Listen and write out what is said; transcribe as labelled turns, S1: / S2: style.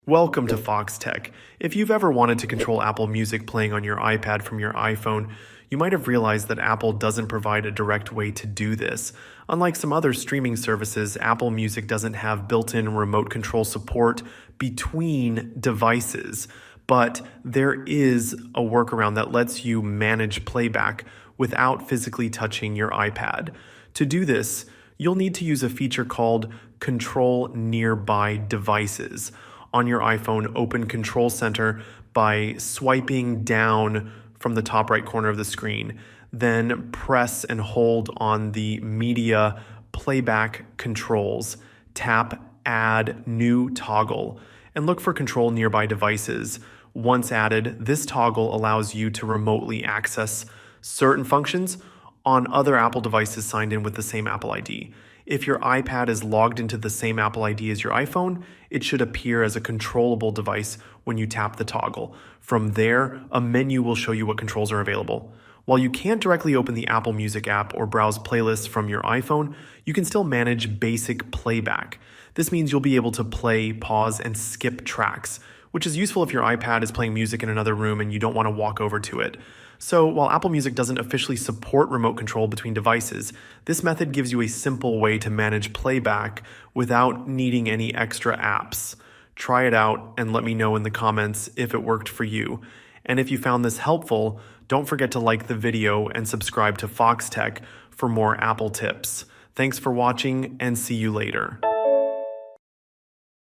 S1: Welcome to Foxtecc. If you've ever wanted to control Apple Music playing on your iPad from your iPhone, you might have realized that Apple doesn't provide a direct way to do this. Unlike some other streaming services, Apple Music doesn't have built-in remote control support between devices, but there is a workaround that lets you manage playback without physically touching your iPad. To do this, you'll need to use a feature called Control Nearby Devices. On your iPhone, open Control Center by swiping down from the top right corner of the screen. Then press and hold on the Media Playback Controls. Tap Add New Toggle and look for Control Nearby Devices. Once added, this toggle allows you to remotely access certain functions on other Apple devices signed in with the same Apple ID. If your iPad is logged into the same Apple ID as your iPhone, it should appear as a controllable device when you tap the toggle. From there, a menu will show you what controls are available. While you can't directly open the Apple Music app or browse playlists from your iPhone, you can still manage basic playback. This means you'll be able to play, pause, and skip tracks, which is useful if your iPad is playing music in another room and you don't want to walk over to it. So while Apple Music doesn't officially support remote control between devices, this method gives you a simple way to manage playback without needing any extra apps. Try it out and let me know in the comments if it worked for you. And if you found this helpful, don't forget to like the video and subscribe to Foxtecc for more Apple tips. Thanks for watching and see you later.